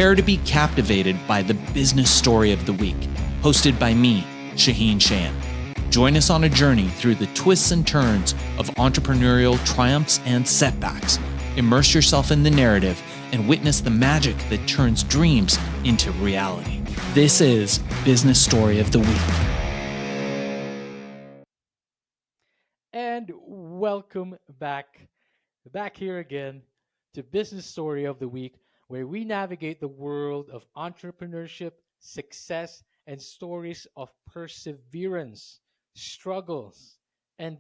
Prepare to be captivated by the business story of the week, hosted by me, Shaheen Shan. Join us on a journey through the twists and turns of entrepreneurial triumphs and setbacks. Immerse yourself in the narrative and witness the magic that turns dreams into reality. This is Business Story of the Week. And welcome back here again to Business Story of the Week, where we navigate the world of entrepreneurship, success, and stories of perseverance, struggles. And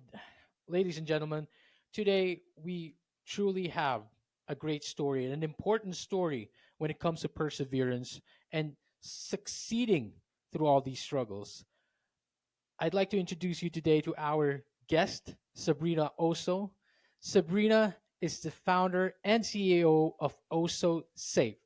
ladies and gentlemen, today we truly have a great story, an important story when it comes to perseverance and succeeding through all these struggles. I'd like to introduce you today to our guest, Sabrina Osso. Sabrina is the founder and CEO of Oso Safe.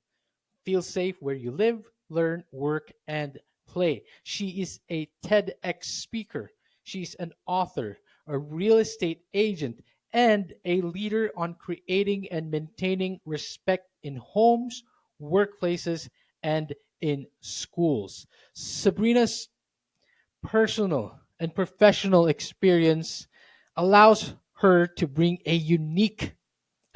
Feel safe where you live, learn, work, and play. She is a TEDx speaker. She's an author, a real estate agent, and a leader on creating and maintaining respect in homes, workplaces, and in schools. Sabrina's personal and professional experience allows her to bring a unique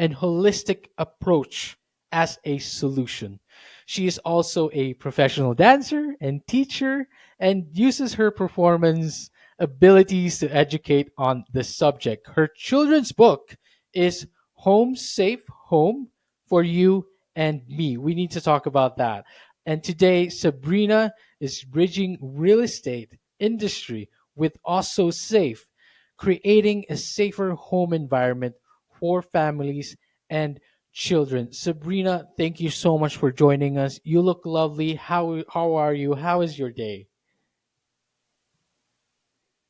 and holistic approach as a solution. She is also a professional dancer and teacher and uses her performance abilities to educate on the subject. Her children's book is Home Safe Home for You and Me. We need to talk about that. And today, Sabrina is bridging real estate industry with Also Safe, creating a safer home environment for families and children. Sabrina, thank you so much for joining us. You look lovely. How are you? How is your day?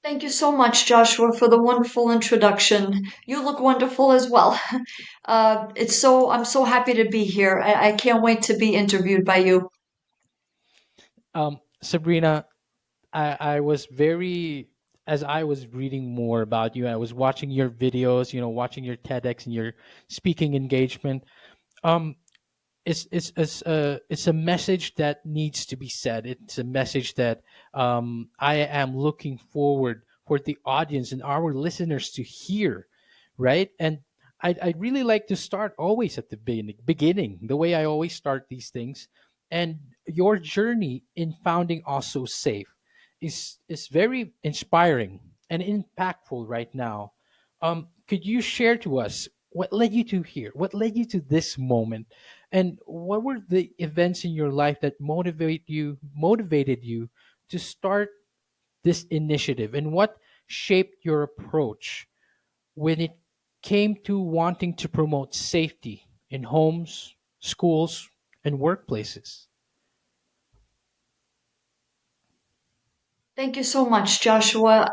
Thank you so much, Joshua, for the wonderful introduction. You look wonderful as well. I'm so happy to be here. I can't wait to be interviewed by you. Sabrina, I was very as I was reading more about you, I was watching your videos, watching your TEDx and your speaking engagement. Um, it's a message that needs to be said. It's a message that I am looking forward for the audience and our listeners to hear, right? And I'd really like to start always at the beginning, the way I always start these things. And your journey in founding Also Safe is very inspiring and impactful right now. Could you share to us what led you to here? What led you to this moment? And what were the events in your life that motivated you to start this initiative? And what shaped your approach when it came to wanting to promote safety in homes, schools, and workplaces? Thank you so much, Joshua.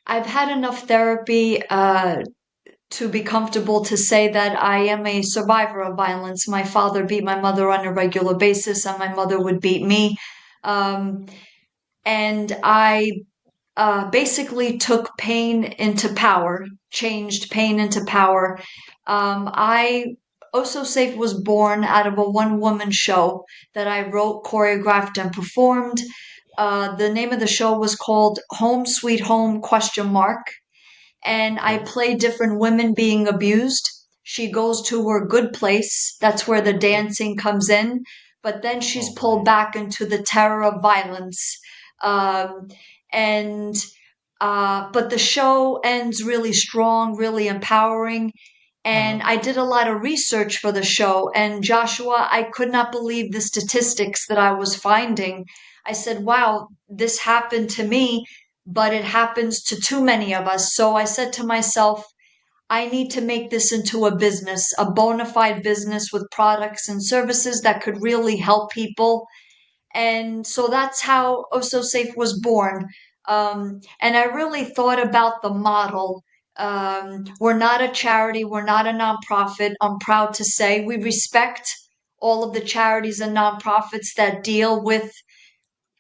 I've had enough therapy to be comfortable to say that I am a survivor of violence. My father beat my mother on a regular basis, and my mother would beat me. Um, and I basically took pain into power, changed pain into power. I Also Safe was born out of a one woman show that I wrote, choreographed, and performed. The name of the show was called Home Sweet Home question mark, and I Okay. play different women being abused. She goes to her good place. That's where the Okay. dancing comes in. But then she's Oh pulled my. back into the terror of violence. Um, and but the show ends really strong, really empowering. Uh-huh. And I did a lot of research for the show. And Joshua, I could not believe the statistics that I was finding. I said, wow, this happened to me, but it happens to too many of us. So I said to myself, I need to make this into a business, a bona fide business with products and services that could really help people. And so that's how Oso Safe was born. And I really thought about the model. We're not a charity, we're not a nonprofit. I'm proud to say we respect all of the charities and nonprofits that deal with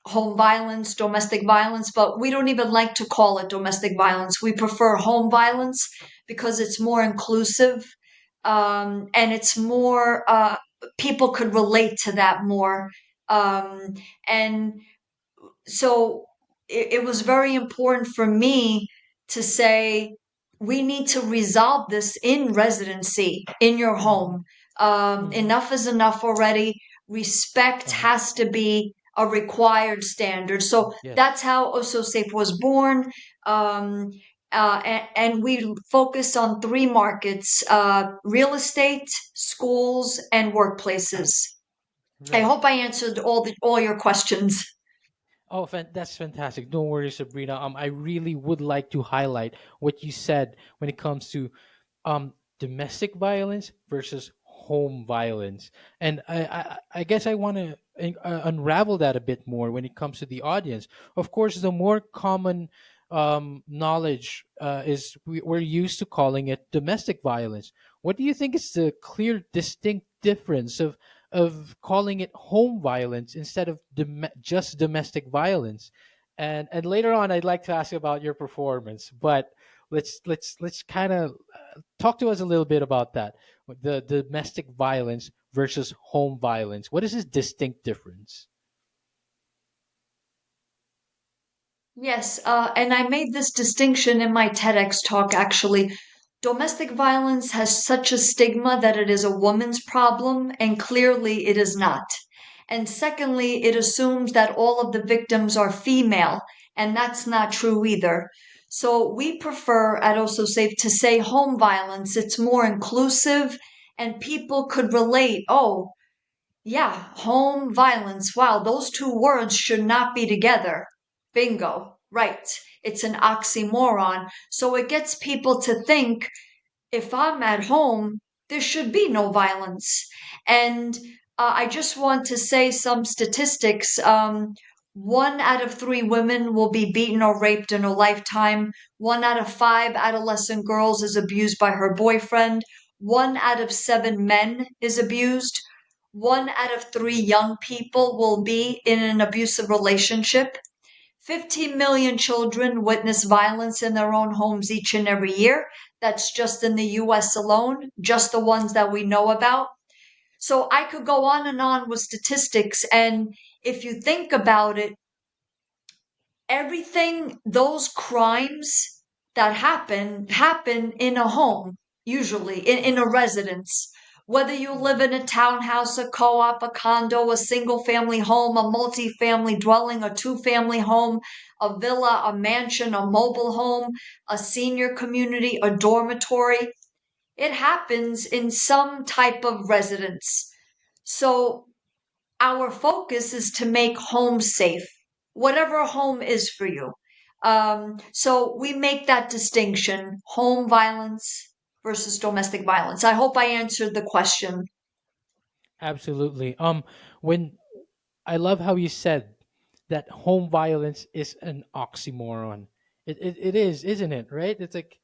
home violence, domestic violence, but we don't even like to call it domestic violence. We prefer home violence because it's more inclusive, and it's more. people could relate to that more. And so it was very important for me to say we need to resolve this in residency in your Mm-hmm. home. Mm-hmm. Enough is enough already. Respect Uh-huh. has to be a required standard. So Yes. that's how Oso Safe was born. um, and we focus on three markets: real estate, schools, and workplaces. I Right. hope I answered all your questions. Oh, that's fantastic. Don't worry, Sabrina. I really would like to highlight what you said when it comes to um domestic violence versus home violence, and I guess I want to unravel that a bit more when it comes to the audience. Of course, the more common knowledge is we're used to calling it domestic violence. What do you think is the clear distinct difference of calling it home violence instead of just domestic violence? And later on, I'd like to ask you about your performance, but let's kind of talk to us a little bit about that, the domestic violence versus home violence. What is this distinct difference? Yes, and I made this distinction in my TEDx talk actually. Domestic violence has such a stigma that it is a woman's problem, and clearly it is not. And secondly, it assumes that all of the victims are female, and that's not true either. So we prefer at Oso Safe to say home violence. It's more inclusive, and people could relate. Oh, yeah, home violence. Wow, those two words should not be together. Bingo. Right. It's an oxymoron. So it gets people to think if I'm at home, there should be no violence. And I just want to say some statistics. 1 out of 3 women will be beaten or raped in her lifetime. 1 out of 5 adolescent girls is abused by her boyfriend. 1 out of 7 men is abused. 1 out of 3 young people will be in an abusive relationship. 15 million children witness violence in their own homes each and every year. That's just in the US alone, just the ones that we know about. So I could go on and on with statistics. And if you think about it, everything, those crimes that happen in a home, usually in a residence. Whether you live Mhm. in a townhouse, a co-op, a condo, a single family home, a multi-family dwelling, a two-family home, a villa, a mansion, a mobile home, a senior community, a dormitory, it happens in some type of residence. So our focus is to make home safe, whatever home is for you. So we make that distinction: home violence versus domestic violence. I hope I answered the question. Absolutely. When I love how you said that home violence is an oxymoron. It is, isn't it? Right? It's like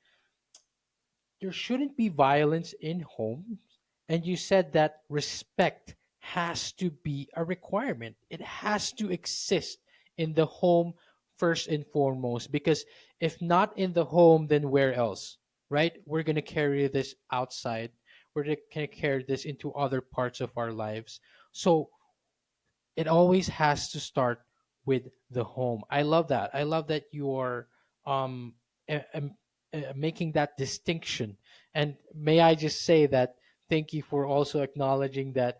there shouldn't be violence in homes. And you said that respect has to be a requirement, it has to exist in the home first and foremost. Because if not in the home, then where else? Right? We're going to carry this outside, we're going to carry this into other parts of our lives. So it always has to start with the home. I love that. I love that you're um, making that distinction. And may I just say that thank you for also acknowledging that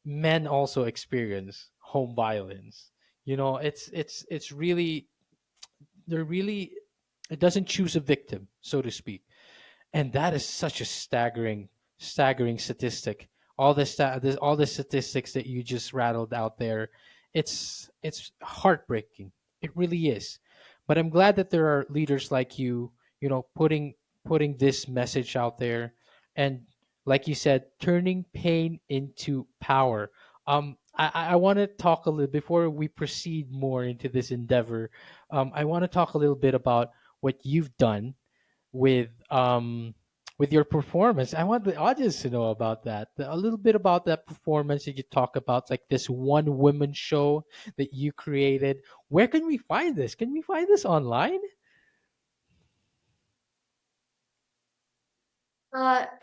men also experience home violence. You know, it's really, they're really, it doesn't choose a victim, so to speak. And that is such a staggering statistic. All the statistics that you just rattled out there, it's heartbreaking. It really is. But I'm glad that there are leaders like you know, putting this message out there, and like you said, turning pain into power. I want to talk a little before we proceed more into this endeavor. I want to talk a little bit about what you've done with with your performance. I want the audience to know about that. A little bit about that performance that you talk about, like this one woman show that you created. Where can we find this? Can we find this online?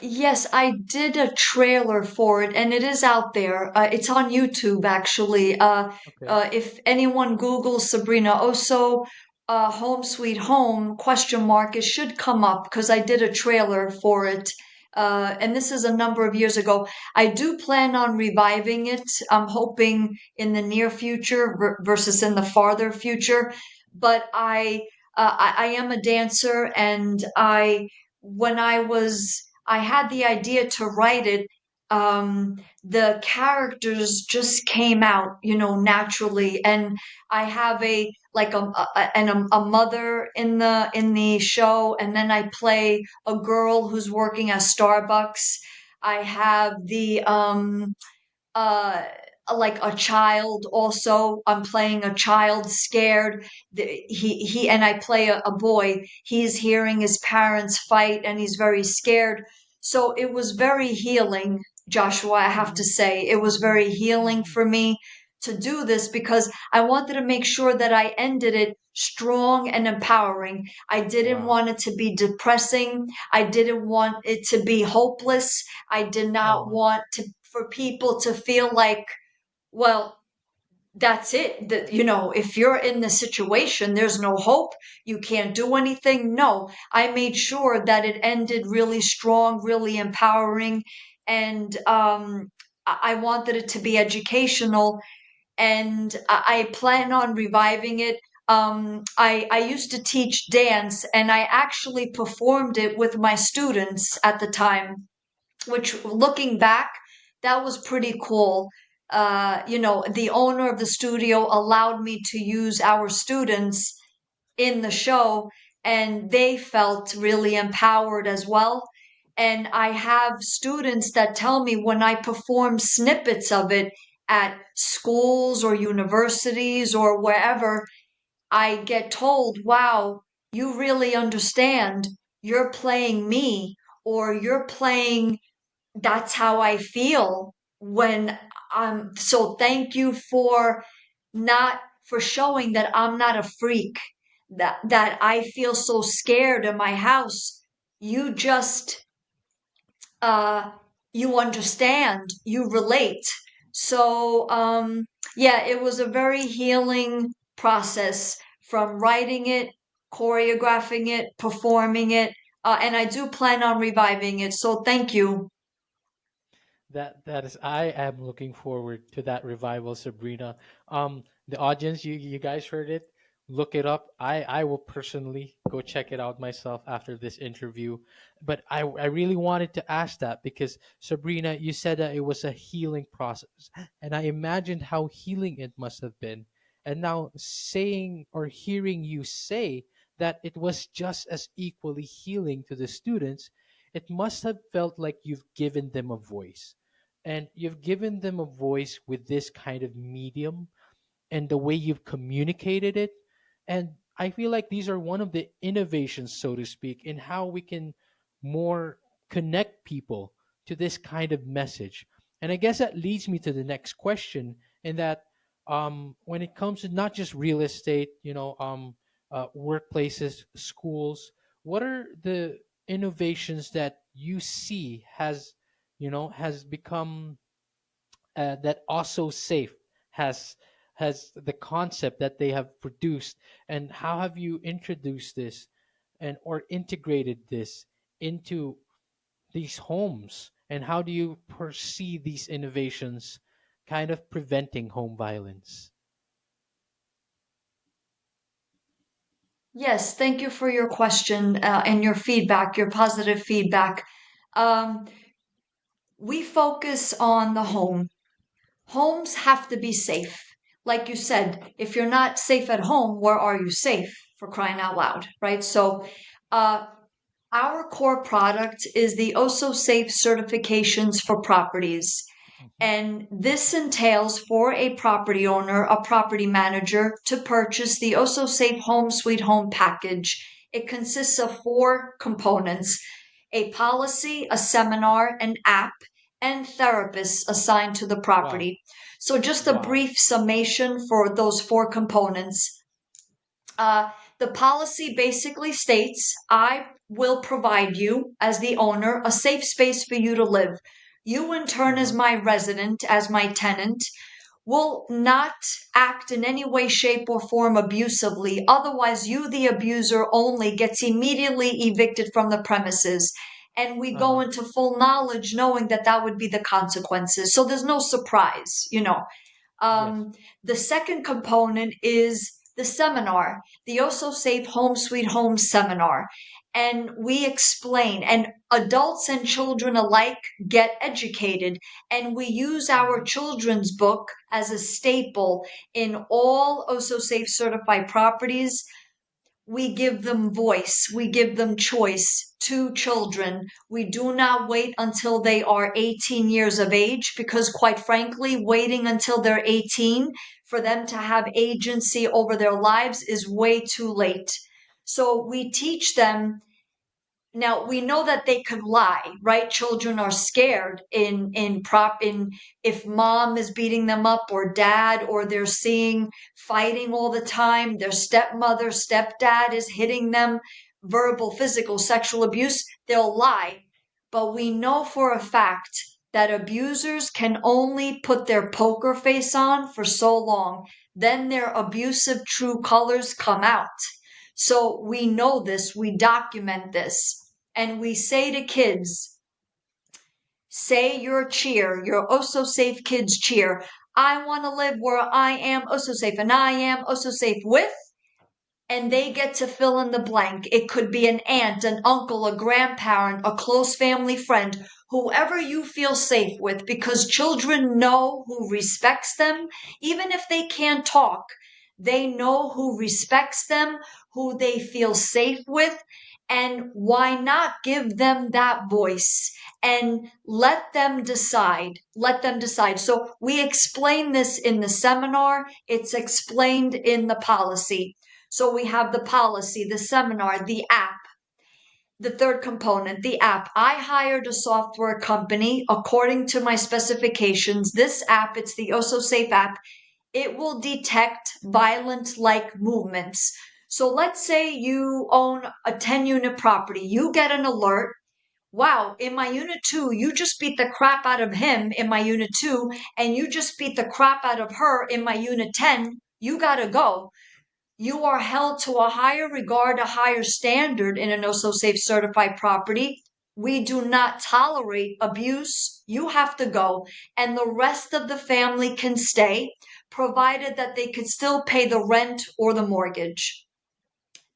Yes, I did a trailer for it, and it is out there. It's on YouTube, actually. Okay. If anyone Googles Sabrina Osso, Home Sweet Home, question mark, it should come up because I did a trailer for it. And this is a number of years ago. I do plan on reviving it. I'm hoping in the near future versus in the farther future. But I am a dancer, and when I had the idea to write it, the characters just came out, naturally. And I have a mother in the show, and then I play a girl who's working at Starbucks. I have the uh like a child also. I'm playing a child scared. He and I play a boy. He's hearing his parents fight and he's very scared. So it was very healing, Joshua. I have to Hmm. say it was very healing Hmm. for me to do this because I wanted to make sure that I ended it strong and empowering. I didn't Wow. want it to be depressing. I didn't want it to be hopeless. I did not Uh-huh. want to for people to feel like, well, that's it. That, if you're in the situation, there's no hope. You can't do anything. No, I made sure that it ended really strong, really empowering, and I wanted it to be educational. And I plan on reviving it. I used to teach dance, and I actually performed it with my students at the time, which, looking back, that was pretty cool. The owner of the studio allowed me to use our students in the show, and they felt really empowered as well. And I have students that tell me when I perform snippets of it at schools or universities or wherever, I get told, wow, you really understand. You're playing me, or you're playing, that's how I feel when so thank you for not for showing that I'm not a freak, that I feel so scared in my house. You just uh you understand, you relate. So yeah, it was a very healing process from writing it, choreographing it, performing it, and I do plan on reviving it. So thank you. That is, I am looking forward to that revival, Sabrina. The audience, you guys heard it. Look it up. I will personally go check it out myself after this interview. But I really wanted to ask that because Sabrina, you said that it was a healing process, and I imagined how healing it must have been. And now saying or hearing you say that it was just as equally healing to the students, it must have felt like you've given them a voice, and you've given them a voice with this kind of medium and the way you've communicated it. And I feel like these are one of the innovations, so to speak, in how we can more connect people to this kind of message. And I guess that leads me to the next question, in that when it comes to not just real estate, workplaces, schools, what are the innovations that you see has become, that also safe has the concept that they have produced, and how have you introduced this and or integrated this into these homes, and how do you perceive these innovations kind of preventing home violence? Yes, thank you for your question, and your feedback, your positive feedback. Um, we focus on the home. Homes have to be safe. Like you said, if you're not safe at home, where are you safe? For crying out loud, right? So, uh, our core product is the Oso Safe certifications for properties. Mhm. And this entails for a property owner, a property manager, to purchase the Oso Safe Home Sweet Home package. It consists of four components: a policy, a seminar, an app, and therapists assigned to the Wow. property. So, just a Wow. brief summation for those four components. Uh, the policy basically states I will provide you, as the owner, a safe space for you to live. You, in turn, as Uh-huh. my resident, as my tenant, will not act in any way, shape, or form abusively. Otherwise, you, the abuser only, gets immediately evicted from the premises. And we go Uh-huh. into full knowledge knowing that that would be the consequences. So there's no surprise. Yes. Um, the second component is the seminar, the Oso Safe Home Sweet Home seminar. And we explain, and adults and children alike get educated. And we use our Mm-hmm. children's book as a staple in all Oso Safe certified properties. We give them voice, we give them choice to children. We do not wait until they are 18 years of age because, quite frankly, waiting until they're 18 for them to have agency over their lives is way too late. So we teach them. Now we know that they could lie, right? Children are scared in if mom is beating them up or dad, or they're seeing fighting all the time, their stepmother, stepdad is hitting them, verbal, physical, sexual abuse, they'll lie. But we know for a fact that abusers can only put their poker face on for so long. Then their abusive true colors come out. So we know this, we document this, and we say to kids, say your cheer, your Oso Safe kids cheer. I want to live where I am Oso Safe, and I am Oso Safe with, and they get to fill in the blank. It could be an aunt, an uncle, a grandparent, a close family friend, whoever you feel safe with, because children know who respects them, even if they can't talk. They know who respects them, who they feel safe with, and why not give them that voice and let them decide? Let them decide. So we explain this in the seminar. It's explained in the policy. So we have the policy, the seminar, the app. The third component, the app. I hired a software company according to my specifications. This app, it's the Oso Safe app. It will detect violent-like movements. So let's say you own a 10-unit property. You get an alert. Wow, in my unit 2, you just beat the crap out of him in my unit 2, and you just beat the crap out of her in my unit 10. You gotta go. You are held to a higher regard, a higher standard in an Oso Safe certified property. We do not tolerate abuse. You have to go, and the rest of the family can stay, provided that they could still pay the rent or the mortgage.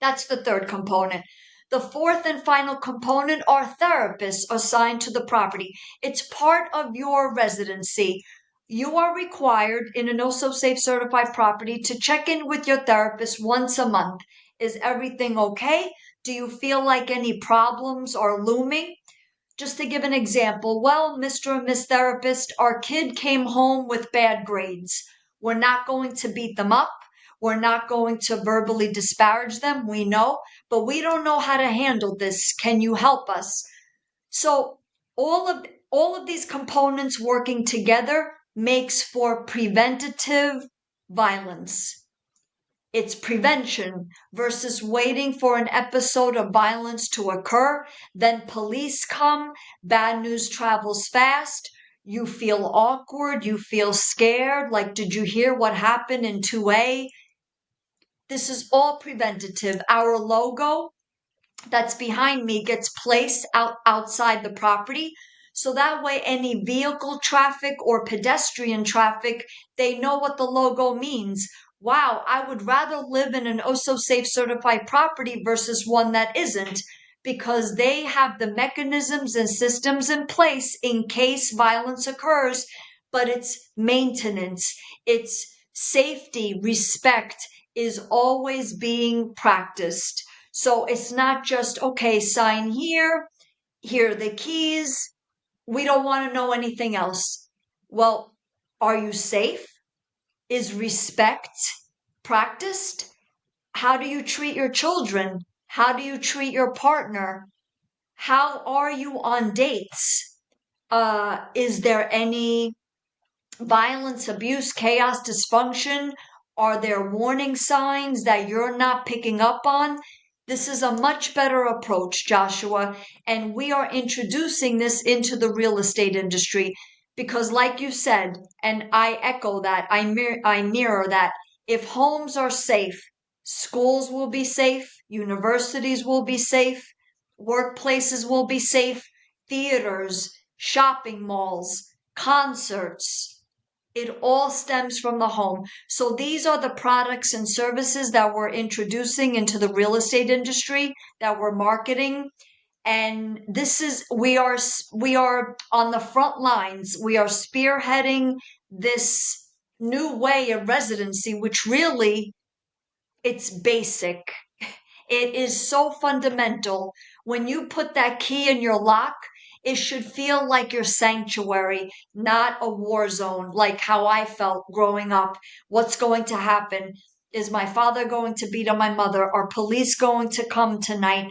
That's the third component. The fourth and final component are therapists assigned to the property. It's part of your residency. You are required in an Oso Safe certified property to check in with your therapist once a month. Is everything okay? Do you feel like any problems are looming? Just to give an example, well, Mr. and Miss Therapist, our kid came home with bad grades. We're not going to beat them up. We're not going to verbally disparage them. We know, but we don't know how to handle this. Can you help us? So all of these components working together makes for preventative violence. It's prevention versus waiting for an episode of violence to occur. Then police come, bad news travels fast. You feel awkward, you feel scared. Like, did you hear what happened in 2A? This is all preventative. Our logo that's behind me gets placed outside the property. So that way, any vehicle traffic or pedestrian traffic, they know what the logo means. Wow, I would rather live in an Oso Safe certified property versus one that isn't, because they have the mechanisms and systems in place in case violence occurs, but it's maintenance, it's safety, respect is always being practiced. So it's not just, okay, sign here, here are the keys. We don't want to know anything else. Well, are you safe? Is respect practiced? How do you treat your children? How do you treat your partner? How are you on dates? Is there any violence, abuse, chaos, dysfunction? Are there warning signs that you're not picking up on? This is a much better approach, Joshua, and we are introducing this into the real estate industry because, like you said, and I echo that, I mirror that, if homes are safe, schools will be safe, universities will be safe, workplaces will be safe, theaters, shopping malls, concerts. It all stems from the home. So these are the products and services that we're introducing into the real estate industry that we're marketing. And this is, we are on the front lines. We are spearheading this new way of residency, which really it's basic. It is so fundamental. When you put that key in your lock, it should feel like your sanctuary, not a war zone, like how I felt growing up. What's going to happen? Is my father going to beat on my mother? Are police going to come tonight?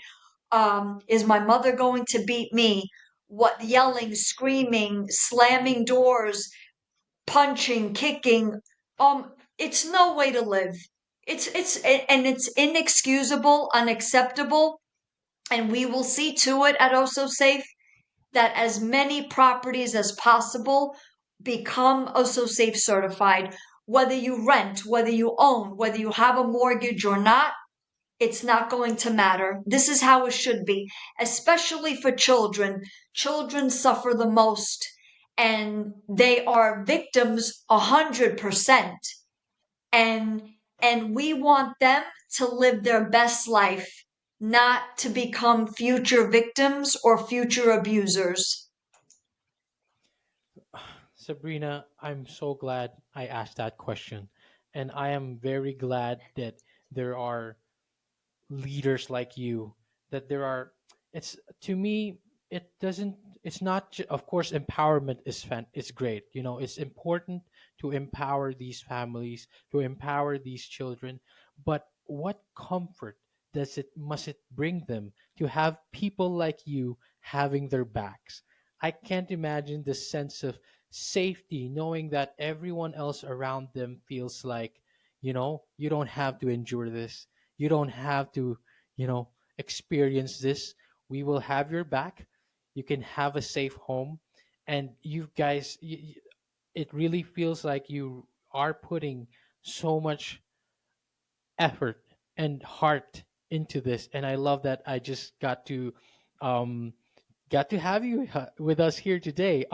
Is my mother going to beat me? What yelling, screaming, slamming doors, punching, kicking. It's no way to live. It's inexcusable, unacceptable, and we will see to it at Oso Safe that as many properties as possible become Oso Safe certified. Whether you rent, whether you own, whether you have a mortgage or not, it's not going to matter. This is how it should be, especially for children. Children suffer the most and they are victims 100%. And and we want them to live their best life, not to become future victims or future abusers. Sabrina, I'm so glad I asked that question. And I am very glad that there are leaders like you, that there are, it's to me, it doesn't, it's not of course empowerment is great, it's important to empower these families, to empower these children, but what comfort must it bring them to have people like you having their backs? I can't imagine the sense of safety knowing that everyone else around them feels like, you don't have to endure this, you don't have to, you know, experience this. We will have your back. You can have a safe home. And you guys, it really feels like you are putting so much effort and heart into this. And I love that I just um, got to have you with us here today.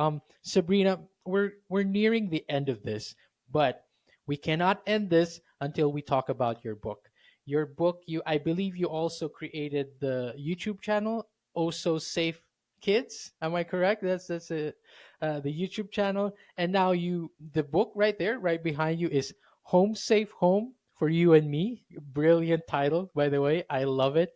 Sabrina, we're nearing the end of this, but we cannot end this until we talk about your book. Your book, I believe you also created the YouTube channel, Oso Safe Kids. Am I correct? The YouTube channel, and now the book right there, right behind you, is Home Safe Home for You and Me. Brilliant title, by the way. I love it.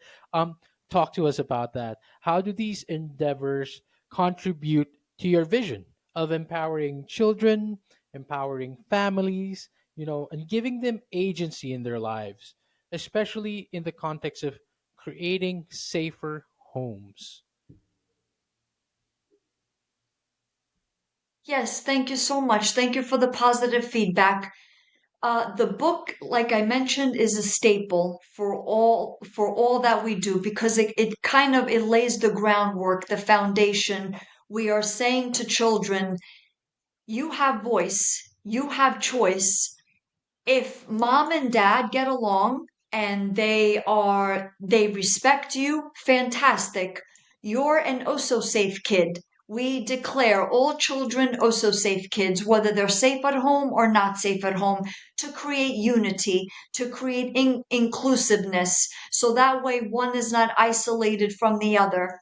Talk to us about that. How do these endeavors contribute to your vision of empowering children, empowering families, and giving them agency in their lives, especially in the context of creating safer homes? Yes, thank you so much. Thank you for the positive feedback. The book, like I mentioned, is a staple for all that we do because it lays the groundwork, the foundation. We are saying to children, you have voice, you have choice. If mom and dad get along and they respect you, fantastic. You're an Oso Safe kid. We declare all children Oso Safe kids, whether they're safe at home or not safe at home, to create unity, to create inclusiveness, so that way one is not isolated from the other.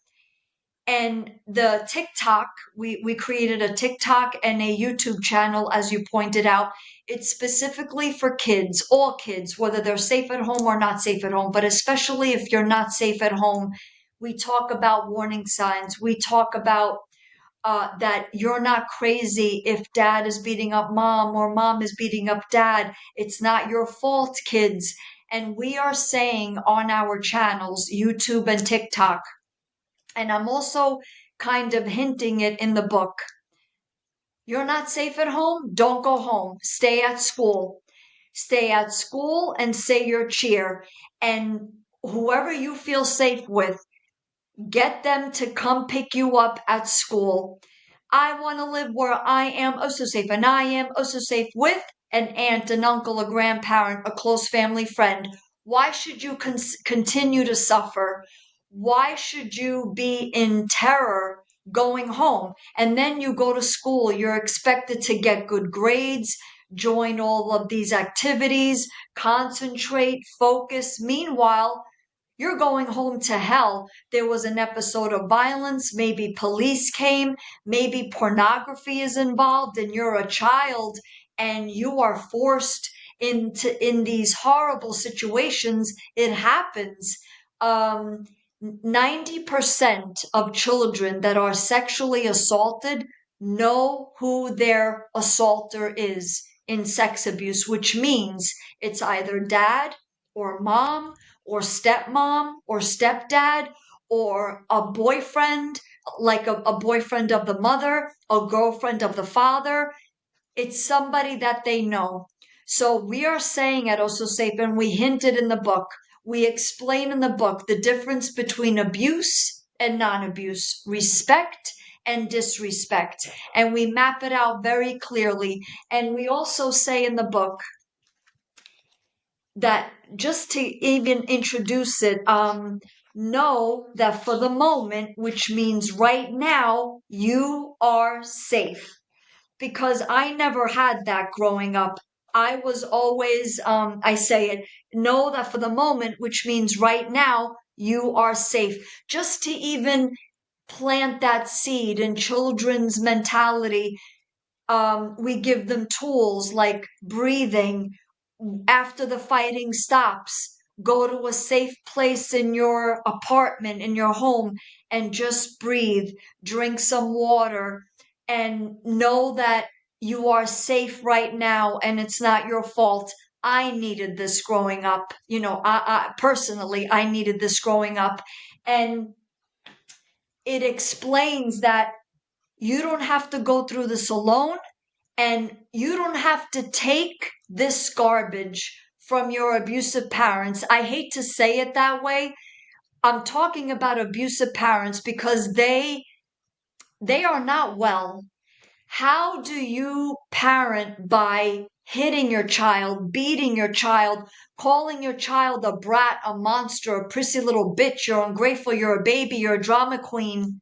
And the TikTok, we created a TikTok and a YouTube channel, as you pointed out. It's specifically for kids, all kids, whether they're safe at home or not safe at home, but especially if you're not safe at home. We talk about warning signs. We talk about that you're not crazy if dad is beating up mom or mom is beating up dad. It's not your fault, kids. And we are saying on our channels, YouTube and TikTok, and I'm also kind of hinting it in the book. You're not safe at home? Don't go home. Stay at school. Stay at school and say your cheer. And whoever you feel safe with, get them to come pick you up at school. I want to live where I am also safe, and I am also safe with an aunt, an uncle, a grandparent, a close family friend. Why should you continue to suffer? Why should you be in terror going home? And then you go to school, you're expected to get good grades, join all of these activities, concentrate, focus. Meanwhile, you're going home to hell. There was an episode of violence, maybe police came, maybe pornography is involved, and you're a child and you are forced in these horrible situations. It happens. 90% of children that are sexually assaulted know who their assaulter is in sex abuse, which means it's either dad or mom or stepmom or stepdad or a boyfriend, like a boyfriend of the mother, a girlfriend of the father. It's somebody that they know. So we are saying at Oso Safe, and we hinted in the book, we explain in the book the difference between abuse and non-abuse, respect and disrespect. And we map it out very clearly. And we also say in the book that just to even introduce it, know that for the moment, which means right now, you are safe. Because I never had that growing up. I was always, I say it, know that for the moment, which means right now, you are safe. Just to even plant that seed in children's mentality, we give them tools like breathing. After the fighting stops, go to a safe place in your apartment, in your home, and just breathe. Drink some water and know that you are safe right now and it's not your fault. I needed this growing up. I personally, I needed this growing up. And it explains that you don't have to go through this alone, and you don't have to take this garbage from your abusive parents. I hate to say it that way. I'm talking about abusive parents because they are not well. How do you parent by hitting your child, beating your child, calling your child a brat, a monster, a prissy little bitch, you're ungrateful, you're a baby, you're a drama queen?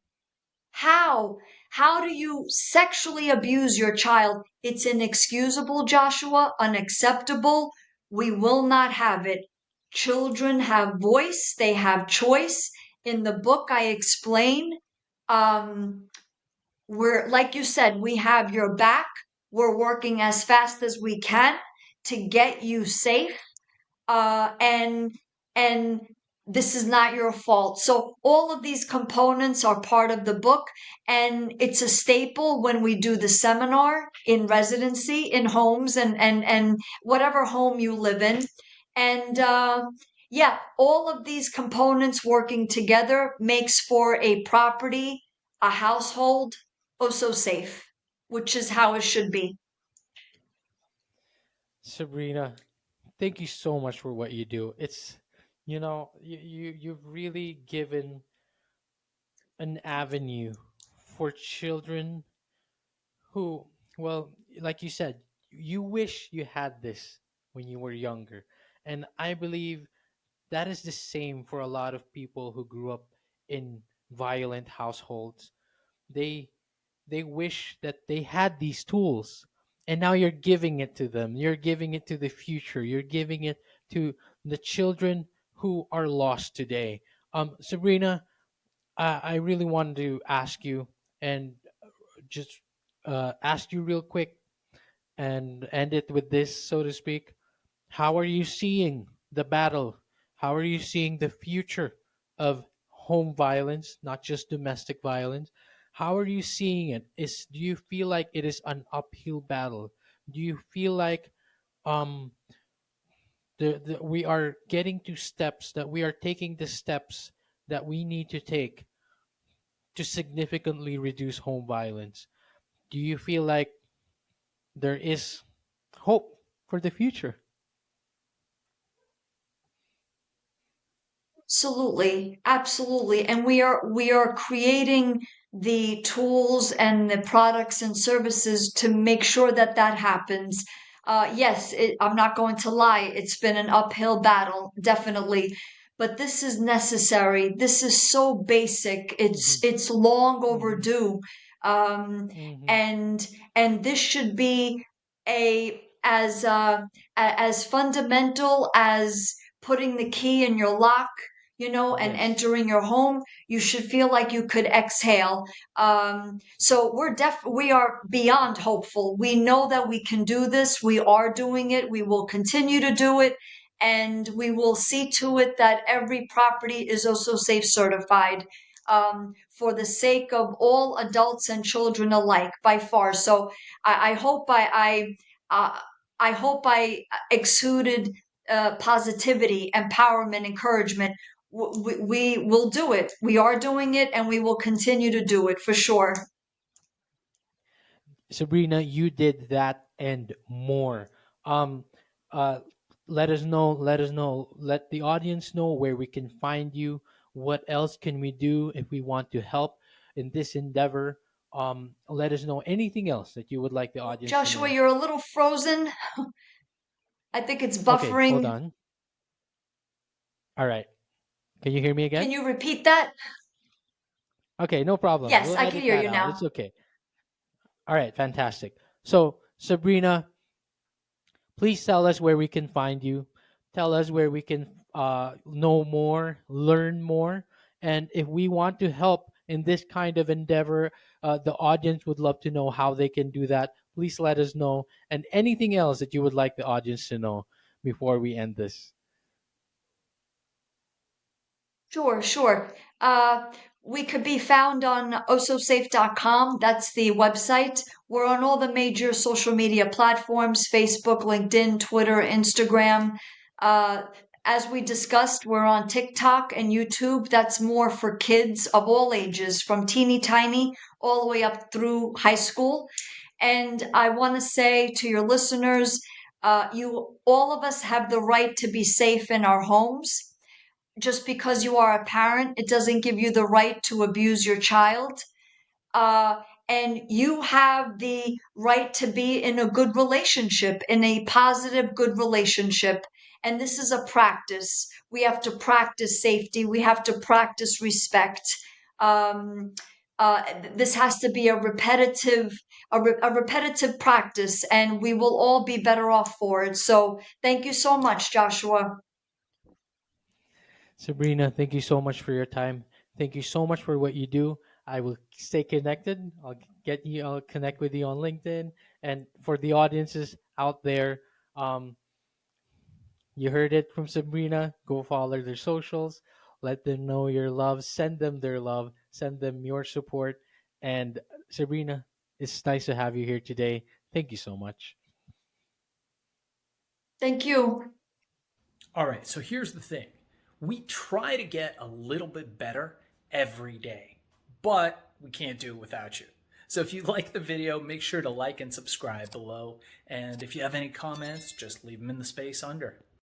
How? How do you sexually abuse your child? It's inexcusable, Joshua, unacceptable. We will not have it. Children have voice, they have choice. In the book, I explain, um, we're, like you said, we have your back. We're working as fast as we can to get you safe, and this is not your fault. So all of these components are part of the book, and it's a staple when we do the seminar in residency in homes and whatever home you live in. And yeah, all of these components working together makes for a property, a household, oh so safe, which is how it should be. Sabrina, thank you so much for what you do. It's, you've really given an avenue for children who, well, like you said, you wish you had this when you were younger. And I believe that is the same for a lot of people who grew up in violent households. They they wish that they had these tools, and now you're giving it to them. You're giving it to the future. You're giving it to the children who are lost today. Sabrina, I really wanted to ask you, and just ask you real quick and end it with this, so to speak. How are you seeing the battle? How are you seeing the future of home violence, not just domestic violence? How are you seeing it? Do you feel like it is an uphill battle? Do you feel like um we are getting to steps, that we are taking the steps that we need to take to significantly reduce home violence? Do you feel like there is hope for the future? Absolutely, absolutely. And we are creating the tools and the products and services to make sure that that happens. Yes, I'm not going to lie, it's been an uphill battle, definitely. But this is necessary. This is so basic. Mm-hmm. It's long Mm-hmm. overdue. Um, Mm-hmm. and this should be a as fundamental as putting the key in your lock, and Yes. entering your home. You should feel like you could exhale. So we are beyond hopeful. We know that we can do this. We are doing it. We will continue to do it. And we will see to it that every property is also safe certified, for the sake of all adults and children alike, by far. So I hope uh, I hope I exuded positivity, empowerment, encouragement. We will do it. We are doing it, and we will continue to do it for sure. Sabrina, you did that and more. Um, uh, let us know. Let us know. Let the audience know where we can find you. What else can we do if we want to help in this endeavor? Let us know anything else that you would like the Oh, audience to Joshua, know. you're a little frozen. I think it's Okay, hold buffering. on. All right. Can you hear me Can again? you repeat that? Okay, no problem. Yes, We'll I can edit hear that you out. now. It's okay. All right, fantastic. So, Sabrina, please tell us where we can find you. Tell us where we can know more, learn more. And if we want to help in this kind of endeavor, the audience would love to know how they can do that. Please let us know. And anything else that you would like the audience to know before we end this. Sure, sure. We could be found on ososafe.com. That's the website. We're on all the major social media platforms: Facebook, LinkedIn, Twitter, Instagram. Uh, as we discussed, we're on TikTok and YouTube. That's more for kids of all ages, from teeny tiny all the way up through high school. And I want to say to your listeners, all of us have the right to be safe in our homes. Just because you are a parent, it doesn't give you the right to abuse your child. Uh, and you have the right to be in a good relationship, in a positive, good relationship. And this is a practice. We have to practice safety. We have to practice respect. Um, this has to be a repetitive practice, and we will all be better off for it. So, thank you so much, Joshua. Sabrina, thank you so much for your time. Thank you so much for what you do. I will stay connected. I'll connect with you on LinkedIn. And for the audiences out there, um, you heard it from Sabrina. Go follow their socials. Let them know your love. Send them their love. Send them your support. And Sabrina, it's nice to have you here today. Thank you so much. Thank you. All right, so here's the thing, we try to get a little bit better every day, but we can't do it without you. So if you like the video, make sure to like and subscribe below. And if you have any comments, just leave them in the space under.